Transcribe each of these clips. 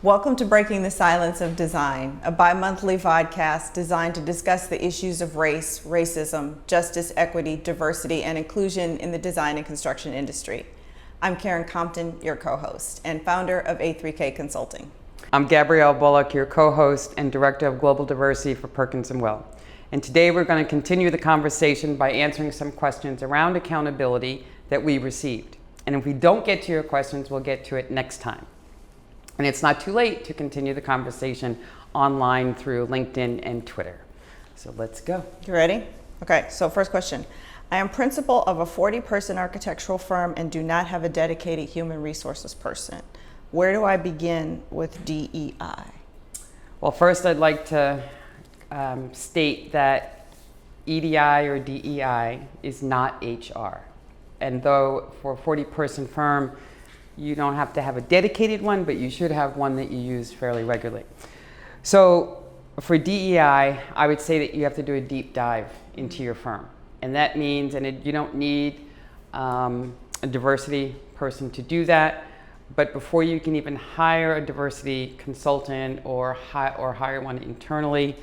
Welcome to Breaking the Silence of Design, a bi-monthly podcast designed to discuss the issues of race, racism, justice, equity, diversity, and inclusion in the design and construction industry. I'm Karen Compton, your co-host and founder of A3K Consulting. I'm Gabrielle Bullock, your co-host and Director of Global Diversity for Perkins and Will. And today we're going to continue the conversation by answering some questions around accountability that we received. And if we don't get to your questions, we'll get to it next time. And it's not too late to continue the conversation online through LinkedIn and Twitter. So let's go. You ready? Okay, so first question. I am principal of a 40-person architectural firm and do not have a dedicated human resources person. Where do I begin with DEI? Well, first I'd like to state that EDI or DEI is not HR. And though for a 40-person firm, you don't have to have a dedicated one, but you should have one that you use fairly regularly. So for DEI, I would say that you have to do a deep dive into your firm. And that means, you don't need a diversity person to do that, but before you can even hire a diversity consultant or hire one internally,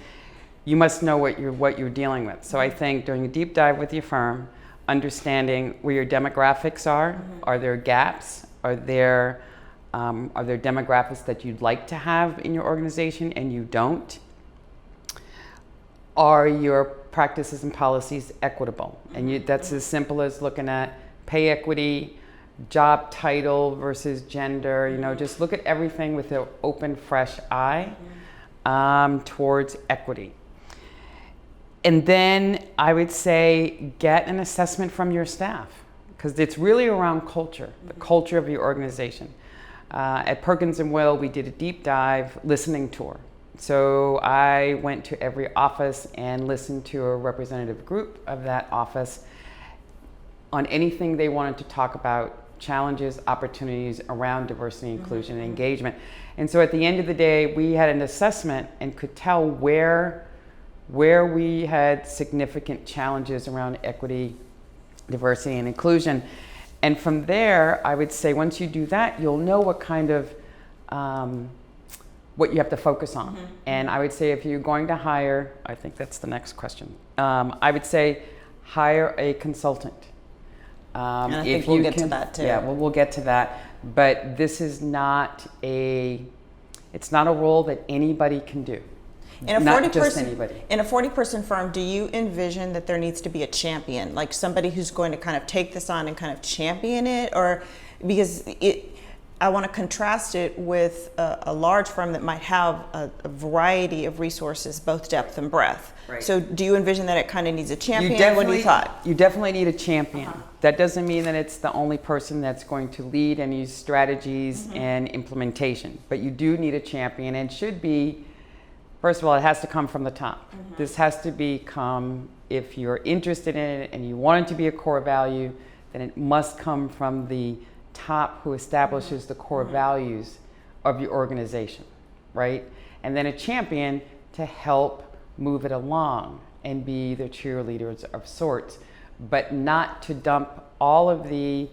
you must know what you're dealing with. So I think doing a deep dive with your firm, understanding where your demographics are there gaps? Are there demographics that you'd like to have in your organization and you don't? Are your practices and policies equitable? And that's as simple as looking at pay equity, job title versus gender. Just look at everything with an open, fresh eye towards equity. And then I would say get an assessment from your staff, because it's really around culture, the culture of your organization. At Perkins and Will, we did a deep dive listening tour. So I went to every office and listened to a representative group of that office on anything they wanted to talk about, challenges, opportunities around diversity, inclusion, and engagement. And so at the end of the day, we had an assessment and could tell where we had significant challenges around equity, diversity, and inclusion. And from there, I would say once you do that, you'll know what kind of, what you have to focus on. And I would say if you're going to hire, I think that's the next question, I would say hire a consultant. And I think we'll get to that too. Yeah, we'll get to that. But this is not it's not a role that anybody can do. In a 40-person firm, do you envision that there needs to be a champion, like somebody who's going to kind of take this on and kind of champion it? Or because I want to contrast it with a large firm that might have a variety of resources, both depth and breadth. Right. So do you envision that it kind of needs a champion? What do you thought? You definitely need a champion. That doesn't mean that it's the only person that's going to lead any strategies and implementation, but you do need a champion, and should be, first of all, it has to come from the top. This has to become, if you're interested in it and you want it to be a core value, then it must come from the top who establishes the core values of your organization, right? And then a champion to help move it along and be the cheerleaders of sorts, but not to dump all of the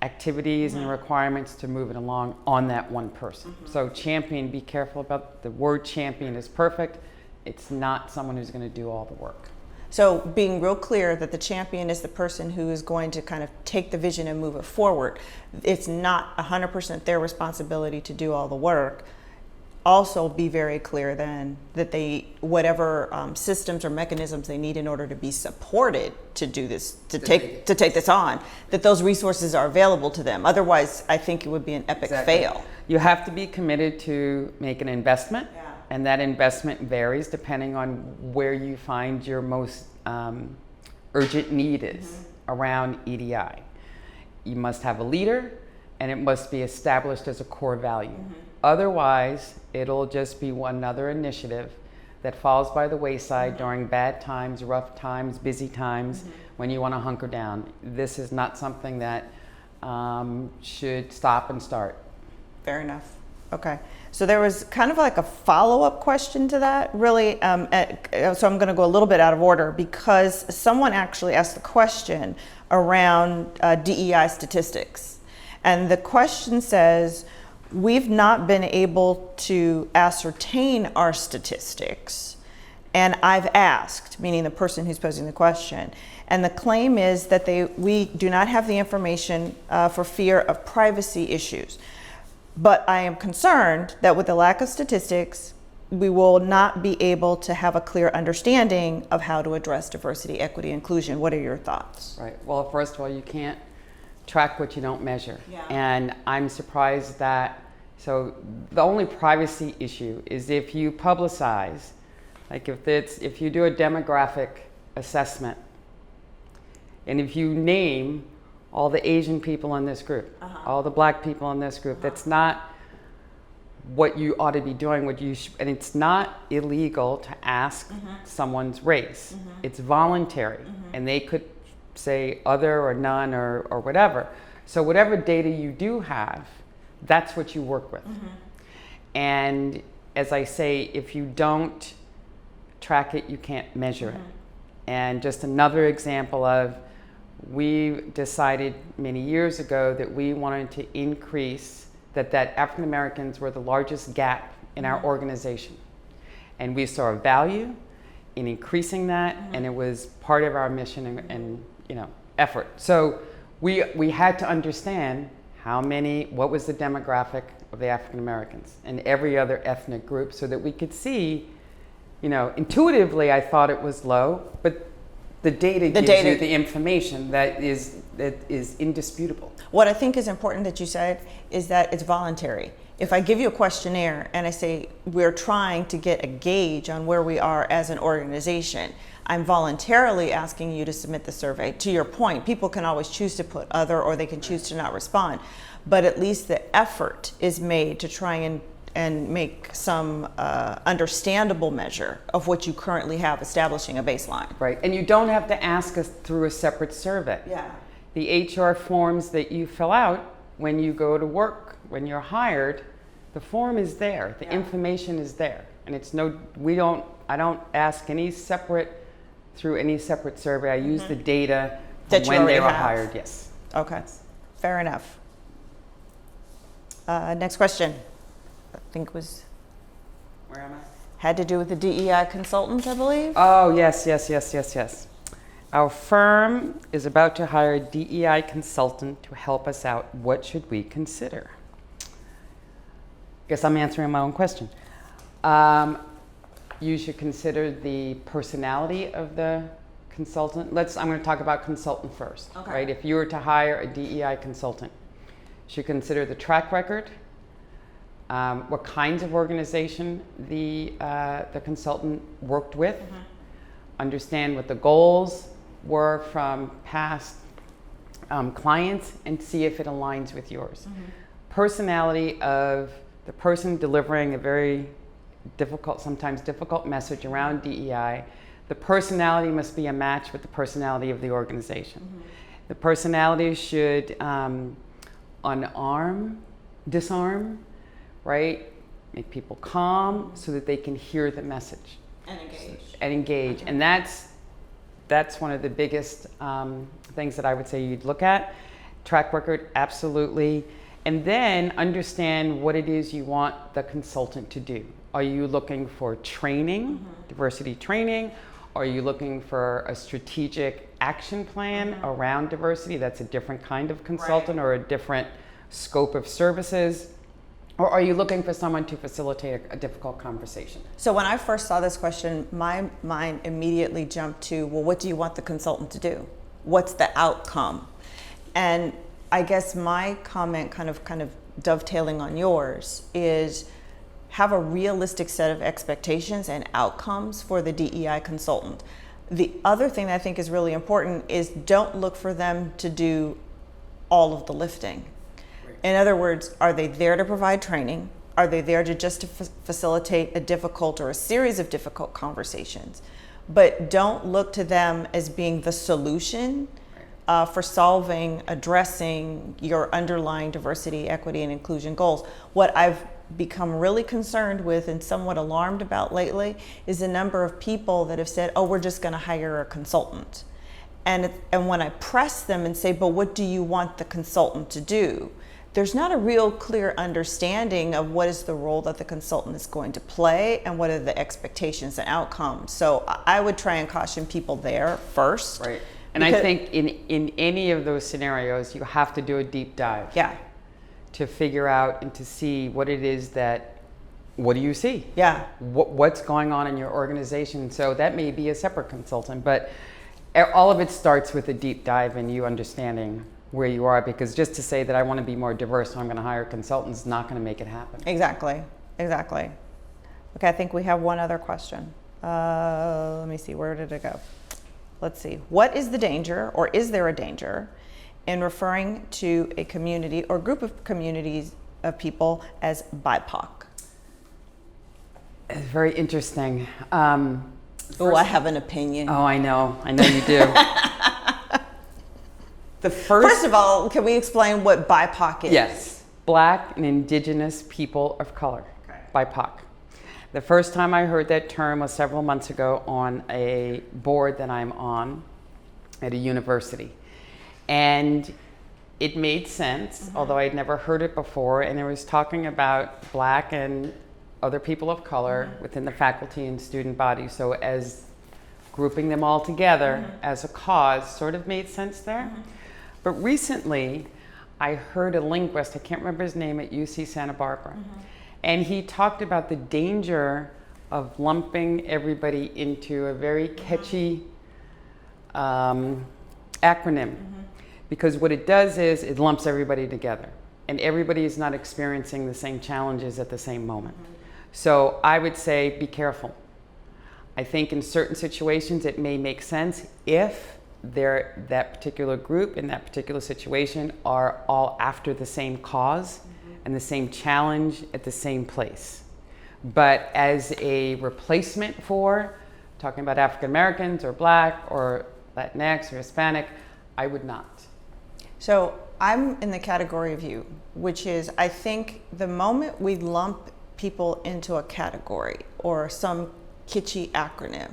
activities and requirements to move it along on that one person. So champion, be careful about the word champion is perfect. It's not someone who's going to do all the work. So being real clear that the champion is the person who is going to kind of take the vision and move it forward. It's not 100% their responsibility to do all the work. Also be very clear then that whatever systems or mechanisms they need in order to be supported to do this, to take this on, that those resources are available to them. Otherwise, I think it would be an epic fail. You have to be committed to make an investment, and that investment varies depending on where you find your most urgent need is around EDI. You must have a leader, and it must be established as a core value. Otherwise, it'll just be another initiative that falls by the wayside during bad times, rough times, busy times, when you want to hunker down. This is not something that should stop and start. Fair enough. Okay. So there was kind of like a follow-up question to that, really. So I'm going to go a little bit out of order because someone actually asked the question around DEI statistics. And the question says, we've not been able to ascertain our statistics. And I've asked, meaning the person who's posing the question, and the claim is that we do not have the information for fear of privacy issues. But I am concerned that with the lack of statistics, we will not be able to have a clear understanding of how to address diversity, equity, inclusion. What are your thoughts? Right. Well, first of all, you can't track what you don't measure. Yeah. And I'm surprised that, so the only privacy issue is if you publicize, like if you do a demographic assessment, and if you name all the Asian people in this group, all the black people in this group, that's not what you ought to be doing. And it's not illegal to ask someone's race. It's voluntary, and they could say other or none or whatever. So whatever data you do have, that's what you work with. And as I say, if you don't track it, you can't measure it. And just another example of, we decided many years ago that we wanted to increase that African Americans were the largest gap in our organization. And we saw a value in increasing that, and it was part of our mission and effort. So we had to understand what was the demographic of the African Americans and every other ethnic group, so that we could see, intuitively I thought it was low, but the data gives you the information that is indisputable. What I think is important that you said is that it's voluntary. If I give you a questionnaire and I say we're trying to get a gauge on where we are as an organization, I'm voluntarily asking you to submit the survey. To your point, people can always choose to put other, or they can choose to not respond. But at least the effort is made to try and make some understandable measure of what you currently have, establishing a baseline. Right, and you don't have to ask us through a separate survey. Yeah. The HR forms that you fill out when you go to work, when you're hired, the form is there, the information is there. And it's I don't ask through any separate survey. I use the data from when they were hired, yes. Okay, fair enough. Next question. I think was, where am I? Had to do with the DEI consultant, I believe. Oh, yes. Our firm is about to hire a DEI consultant to help us out. What should we consider? Guess I'm answering my own question. You should consider the personality of the consultant. I'm going to talk about consultant first. Okay. Right? If you were to hire a DEI consultant, you should consider the track record, what kinds of organization the consultant worked with, understand what the goals were from past clients, and see if it aligns with yours. Personality of the person delivering a very sometimes difficult message around DEI. The personality must be a match with the personality of the organization. The personality should disarm, right? Make people calm so that they can hear the message. And engage. And that's one of the biggest things that I would say you'd look at. Track record, absolutely. And then understand what it is you want the consultant to do. Are you looking for training, diversity training? Are you looking for a strategic action plan around diversity? That's a different kind of consultant or a different scope of services. Or are you looking for someone to facilitate a difficult conversation? So when I first saw this question, my mind immediately jumped to, well, what do you want the consultant to do? What's the outcome? And I guess my comment, kind of dovetailing on yours, is have a realistic set of expectations and outcomes for the DEI consultant. The other thing that I think is really important is don't look for them to do all of the lifting. In other words, are they there to provide training? Are they there to just facilitate a difficult or a series of difficult conversations? But don't look to them as being the solution for addressing your underlying diversity, equity, and inclusion goals. What I've become really concerned with and somewhat alarmed about lately is the number of people that have said, oh, we're just going to hire a consultant. And when I press them and say, but what do you want the consultant to do? there's not a real clear understanding of what is the role that the consultant is going to play and what are the expectations and outcomes. So I would try and caution people there first. Right. And I think in any of those scenarios, you have to do a deep dive. Yeah. To figure out and to see what it is what do you see? Yeah. What's going on in your organization? So that may be a separate consultant, but all of it starts with a deep dive and you understanding where you are, because just to say that I want to be more diverse, so I'm going to hire consultants, is not going to make it happen. Exactly. Okay, I think we have one other question. Let me see, where did it go? Let's see. What is the danger, or is there a danger, in referring to a community or group of communities of people as BIPOC? It's very interesting. Oh, I have an opinion. Oh, I know you do. First of all, can we explain what BIPOC is? Yes, Black and Indigenous People of Color, okay. BIPOC. The first time I heard that term was several months ago on a board that I'm on at a university. And it made sense, although I'd never heard it before, and it was talking about Black and other people of color within the faculty and student body. So as grouping them all together as a cause sort of made sense there. But recently, I heard a linguist, I can't remember his name, at UC Santa Barbara, and he talked about the danger of lumping everybody into a very catchy acronym. Because what it does is it lumps everybody together, and everybody is not experiencing the same challenges at the same moment. So I would say be careful. I think in certain situations it may make sense if that particular group in that particular situation are all after the same cause and the same challenge at the same place. But as a replacement for talking about African Americans or Black or Latinx or Hispanic, I would not. So I'm in the category of you, which is I think the moment we lump people into a category or some kitschy acronym,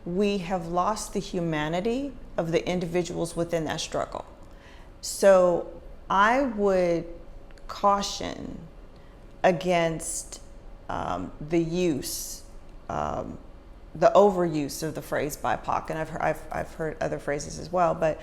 we have lost the humanity of the individuals within that struggle. So I would caution against the use, the overuse of the phrase BIPOC, and I've heard other phrases as well, but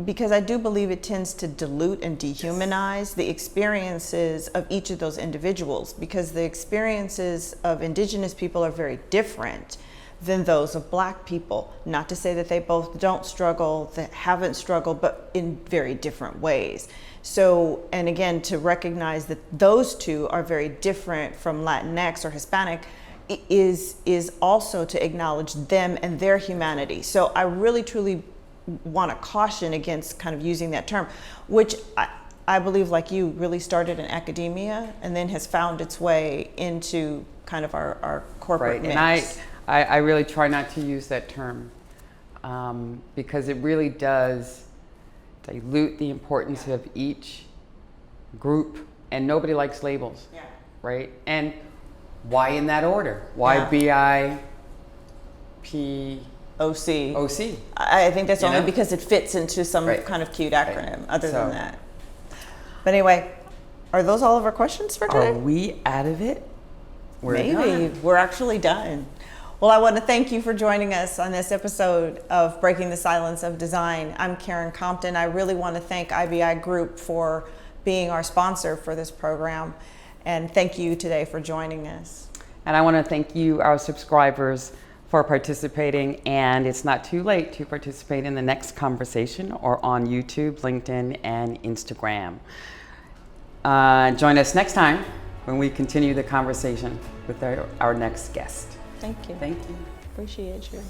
because I do believe it tends to dilute and dehumanize the experiences of each of those individuals, because the experiences of Indigenous people are very different than those of Black people. Not to say that they both don't struggle, that haven't struggled, but in very different ways. So, and again, to recognize that those two are very different from Latinx or Hispanic is also to acknowledge them and their humanity. So I really truly want to caution against kind of using that term, which I believe, like you, really started in academia and then has found its way into kind of our corporate mix. And I really try not to use that term because it really does dilute the importance of each group, and nobody likes labels, right? And why in that order? Why BIP? OC. I think that's only because it fits into some kind of cute acronym other than that. But anyway, are those all of our questions for today? Are we out of it? Maybe. We're actually done. Well, I want to thank you for joining us on this episode of Breaking the Silence of Design. I'm Karen Compton. I really want to thank IBI Group for being our sponsor for this program. And thank you today for joining us. And I want to thank you, our subscribers, for participating, and it's not too late to participate in the next conversation or on YouTube, LinkedIn, and Instagram. Join us next time when we continue the conversation with our next guest. Thank you. Thank you. Appreciate you.